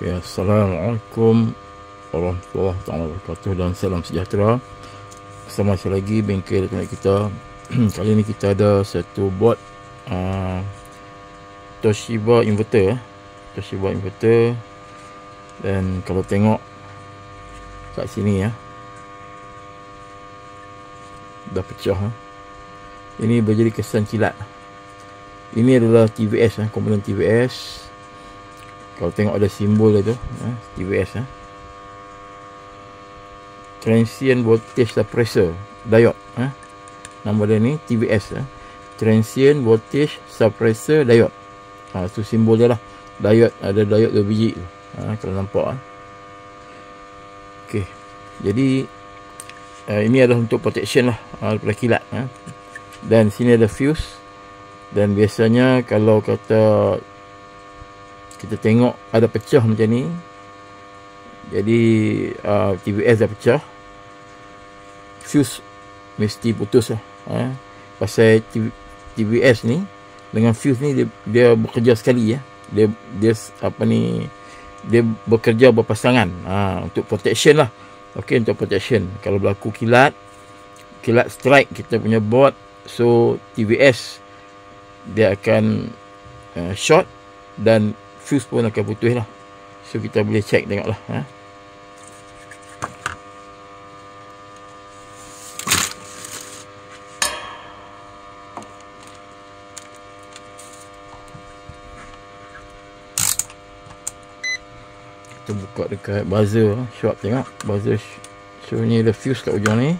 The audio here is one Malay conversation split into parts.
Okay, Assalamualaikum warahmatullahi wabarakatuh dan salam sejahtera. Bersama saya lagi bengkel elektronik kita. Kali ni kita ada satu board Toshiba inverter. Toshiba inverter. Dan kalau tengok kat sini dah pecah. Ini berjadi kesan kilat. Ini adalah TVS, komponen TVS. Kalau tengok ada simbol itu, TVS, Transient Voltage Suppressor Diode, nama dia ni TVS, Transient Voltage Suppressor Diode. Itu simbol dia lah. Diode, ada diode 2 biji tu, kalau nampak. Okey, jadi ini adalah untuk protection lah daripada kilat. Dan sini ada fuse. Dan biasanya kalau kata kita tengok ada pecah macam ni, jadi TVS dah pecah, fuse mesti putus lah. Pasal TVS ni dengan fuse ni dia bekerja sekali, dia dia bekerja berpasangan, untuk protection lah. Okey, untuk protection kalau berlaku kilat strike kita punya board, so TVS dia akan short dan fuse pun akan putus lah. So kita boleh check, tengok lah. Kita buka dekat buzzer short, tengok buzzer. So ni ada fuse kat ujung ni.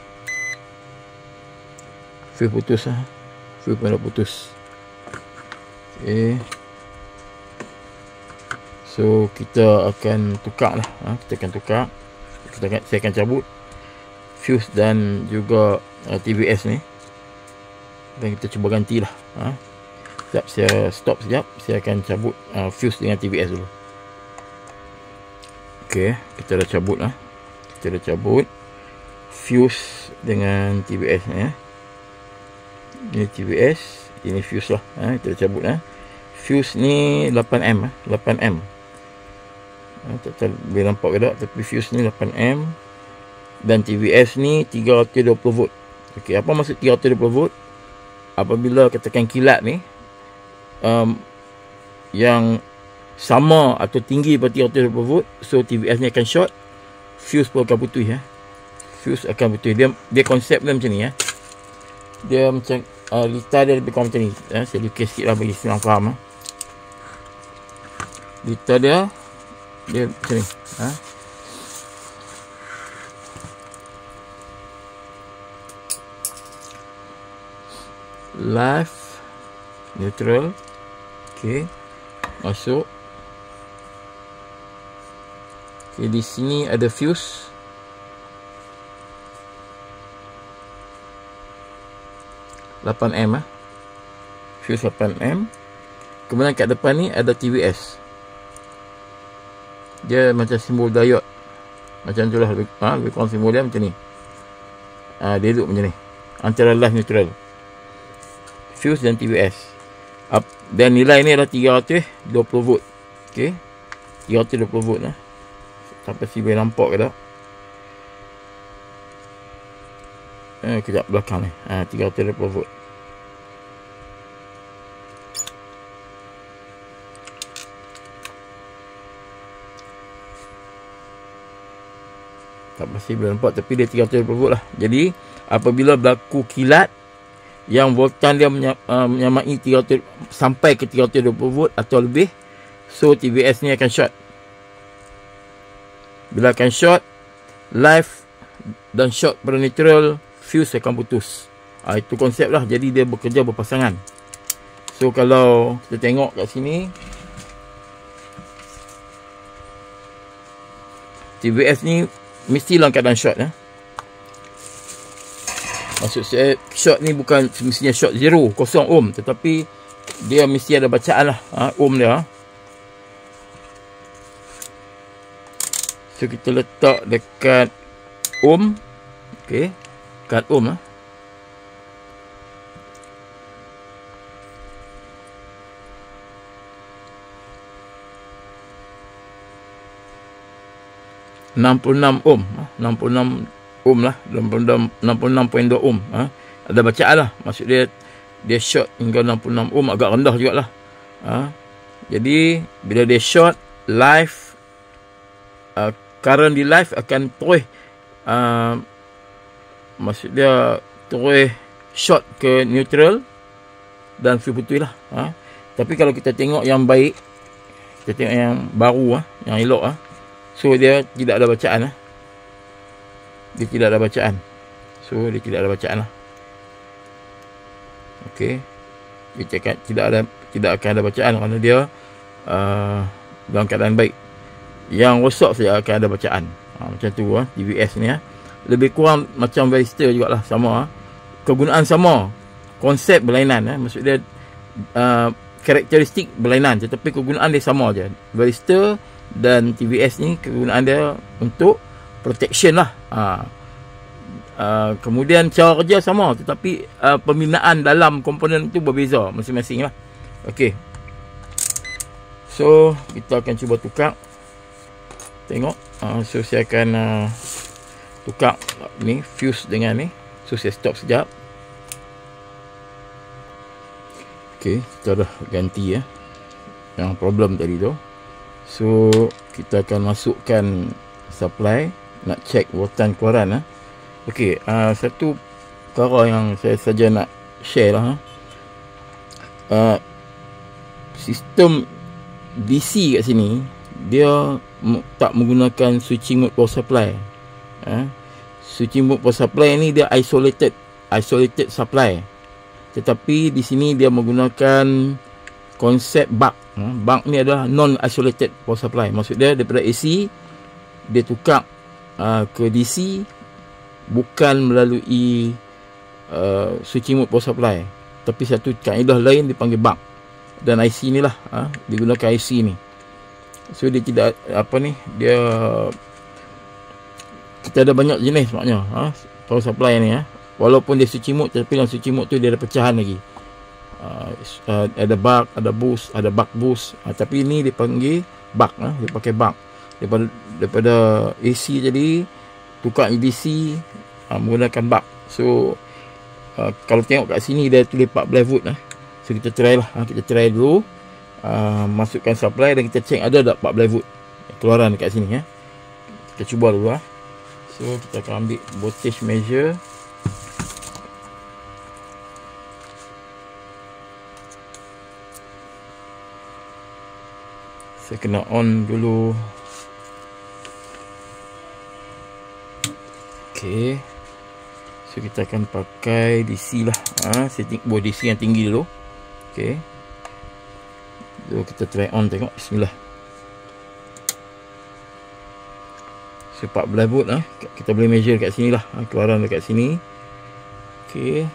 Fuse putus lah. Fuse pun dah putus. Okay, so kita akan tukar lah. Saya akan cabut fuse dan juga TVS ni, dan kita cuba ganti lah. Sekejap, saya stop sekejap. Saya akan cabut fuse dengan TVS dulu. Ok, kita dah cabut lah. Kita dah cabut fuse dengan TVS ni. Ini TVS, ini fuse lah. Kita dah cabut lah. Fuse ni 8M, 8M. Tak tahu boleh nampak ke tak, tapi fuse ni 8M. Dan TVS ni 320 volt. Okey, apa maksud 320 volt? Apabila katakan kilat ni yang sama atau tinggi daripada 320 volt, so TVS ni akan short, fuse pun akan putus. Fuse akan putus. Dia konsep dia macam ni. Dia macam litar dia lebih kurang macam ni. Saya lukis sikit lah bagi senang faham. Litar dia macam ni. Live, neutral. Okey, masuk. Okey, di sini ada fuse. (8M). Fuse 8M. Kemudian kat depan ni ada TVS. Dia macam simbol diode. Macam tu lah, lebih kurang simbol dia macam ni. Dia duduk macam ni, antara live neutral, fuse dan TVS. Dan nilai ni adalah 320 volt. Okey, 320 volt lah. Sampai si boleh nampak ke tak? Kejap belakang ni. 320 volt. Tak pasti boleh nampak, tapi dia 320 volt lah. Jadi apabila berlaku kilat yang voltan dia menyamai 300 sampai ke 320 volt atau lebih, so TVS ni akan short. Bila akan short, live dan short pada neutral, fuse akan putus. Itu konsep lah. Jadi dia bekerja berpasangan. So kalau kita tengok kat sini, TVS ni mesti dalam keadaan short. Maksud saya short ni bukan semestinya short 0, kosong ohm, tetapi dia mesti ada bacaan lah, ohm dia. So kita letak dekat ohm. Okey, dekat ohm . 66 ohm, 66 ohm lah, 66.2 ohm. Ada bacaan lah, maksud dia short hingga 66 ohm, agak rendah jugalah. Jadi bila dia short live, current di live akan terus maksud dia terus short ke neutral dan fuse putih lah. Tapi kalau kita tengok yang baik, kita tengok yang baru yang elok so dia tidak ada bacaan dia tidak ada bacaan, so dia tidak ada bacaan lah. Okey, dia cakap tidak akan ada bacaan kerana dia dalam keadaan baik. Yang rosak saja akan ada bacaan. Macam tu TVS ni lebih kurang macam varistor jugalah, sama kegunaan sama, konsep berlainan maksud dia karakteristik berlainan, tetapi kegunaan dia sama je. Varistor dan TVS ni kegunaan dia untuk protection lah. Kemudian cara kerja sama, tetapi pembinaan dalam komponen tu berbeza masing-masing lah. Okey, so kita akan cuba tukar, tengok. So saya akan tukar ni fuse dengan ni. So saya stop sekejap. Okey, kita dah ganti yang problem tadi tu. So kita akan masukkan supply, nak check voltan keluaran. Okey, satu perkara yang saya saja nak share lah. Sistem DC kat sini dia tak menggunakan switching mode power supply. Switching mode power supply ni dia isolated supply. Tetapi di sini dia menggunakan konsep buck. Buck ni adalah non isolated power supply. Maksud dia daripada AC dia tukar ke DC bukan melalui switching mode power supply, tapi satu kaedah lain dipanggil buck. Dan IC ni lah digunakan IC ni. So dia tidak dia kita ada banyak jenis maknanya power supply ni walaupun dia switching mode, tapi dalam switching mode tu dia ada pecahan lagi. Ada buck, ada boost, ada buck boost. Tapi ni dipanggil buck, dia pakai buck. Daripada AC jadi tukar DC menggunakan buck. So kalau tengok kat sini dia tulis 14 volt So kita try lah, kita try dulu masukkan supply dan kita check ada tak 14 volt keluaran dekat sini Kita cuba dulu So kita akan ambil voltage measure. Saya kena on dulu. Okey, so kita akan pakai DC lah. Setting buat DC yang tinggi dulu. Okey, so kita try on, tengok. Bismillah. So 14 volt kita boleh measure kat sini lah, keluaran dekat sini. Okey,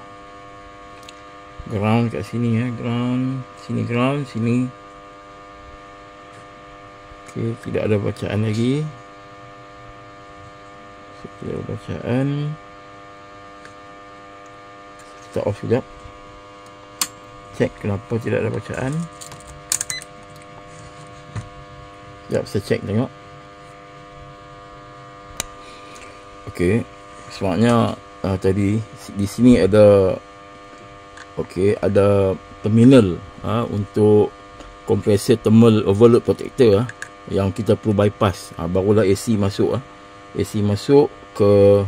ground kat sini ground, sini ground, sini. Okey, tidak ada bacaan lagi. Tidak ada bacaan. Kita off sekejap. Check kenapa tidak ada bacaan. Sekejap saya check tengok. Okey, sebabnya tadi di sini ada ada terminal untuk kompresor thermal overload protector yang kita perlu bypass. Barulah AC masuk AC masuk ke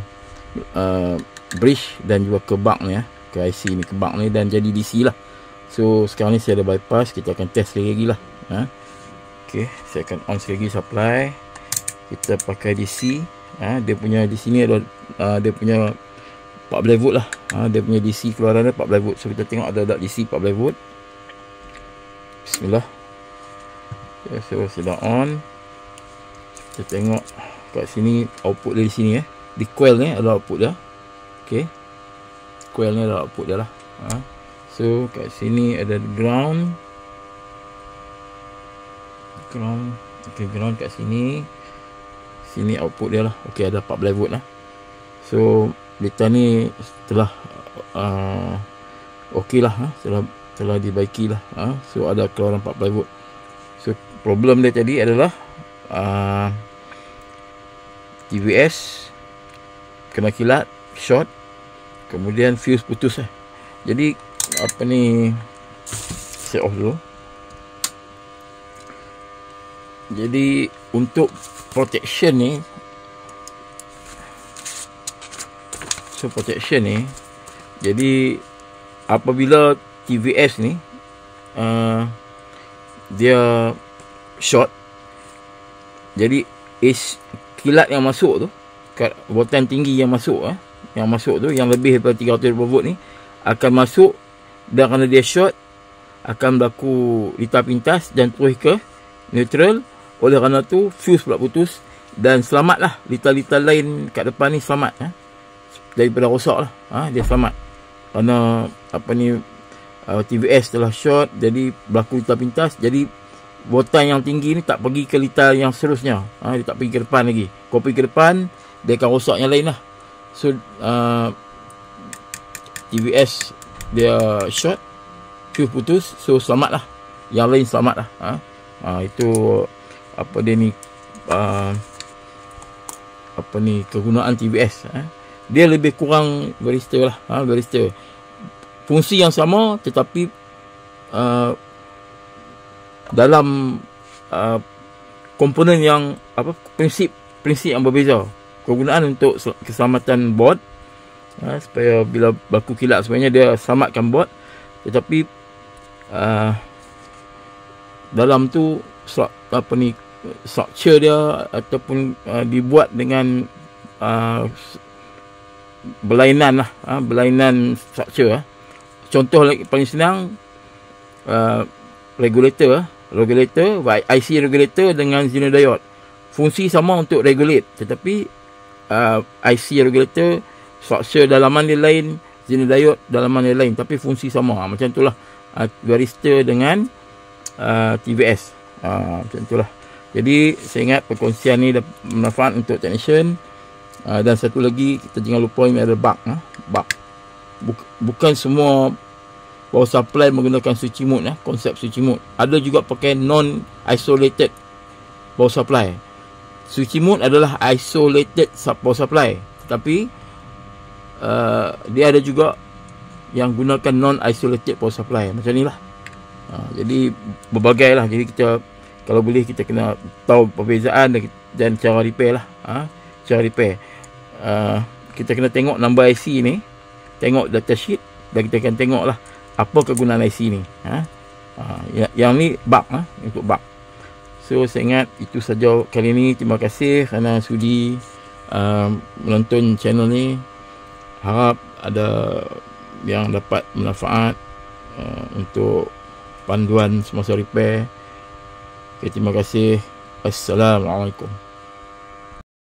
bridge dan juga ke buck ni ke IC ni, ke buck ni, dan jadi DC lah. So sekarang ni saya ada bypass, kita akan test lagi lah. Okey, saya akan on sekali lagi supply. Kita pakai DC. Dia punya di sini ada dia punya 14 volt lah. Dia punya DC keluaran dia 14 volt. So kita tengok ada DC 14 volt. Bismillah. Okay, so sudah on. Kita tengok kat sini output dia di sini di coil ni ada output dia. Okey, coil ni ada output dia lah. So kat sini ada ground. Okey, ground kat sini. Sini output dia lah. Okey, ada 14 volt lah. So data ni setelah okey lah, telah dibaiki lah. So ada keluaran 14 volt. So problem dia tadi adalah TVS kena kilat, short, kemudian fuse putus Jadi apa ni, set off dulu. Jadi untuk protection ni, jadi apabila TVS ni dia short, jadi kilat yang masuk tu, voltan tinggi yang masuk yang lebih daripada 320 volt ni akan masuk, dan kerana dia short akan berlaku litar pintas dan terus ke neutral. Oleh kerana tu fuse pula putus, dan selamatlah litar-litar lain kat depan ni selamat daripada rosak lah. Dia selamat kerana apa ni, TVS telah short, jadi berlaku litar pintas, jadi voltan yang tinggi ni tak pergi ke litar yang seterusnya. Dia tak pergi ke depan lagi. Kalau pergi ke depan, dia akan rosak yang lain lah. So TVS dia short, fuse putus, so selamat lah, yang lain selamat lah. Itu apa dia ni, apa ni, kegunaan TVS. Dia lebih kurang varistor lah, varistor. Fungsi yang sama, tetapi dalam komponen yang prinsip yang berbeza. Kegunaan untuk keselamatan board, supaya bila berlaku kilat sebenarnya dia selamatkan board, tetapi dalam tu apa ni, structure dia ataupun dibuat dengan berlainan lah, berlainan structure. Contoh lagi paling senang, regulator, IC regulator dengan Zener diode. Fungsi sama untuk regulate, tetapi IC regulator structure dalaman dia lain, Zener diode dalaman dia lain, tapi fungsi sama. Macam itulah varistor dengan TVS. Macam itulah. Jadi saya ingat perkongsian ni bermanfaat untuk technician. Dan satu lagi, kita jangan lupa ini ada bug. Bukan semua power supply menggunakan switching mode, konsep switching mode. Ada juga pakai non isolated power supply. Switching mode adalah isolated power supply, tapi dia ada juga yang gunakan non isolated power supply. Macam ni lah. Jadi berbagai lah. Jadi kita, kalau boleh, kita kena tahu perbezaan dan cara repair lah. Cara repair, kita kena tengok number IC ni, tengok datasheet, dan kita akan tengok lah apa kegunaan IC ni. Yang ni bug, untuk bug. So saya ingat itu saja kali ni. Terima kasih kerana sudi menonton channel ni. Harap ada yang dapat manfaat untuk panduan semasa repair. Okay, terima kasih. Assalamualaikum.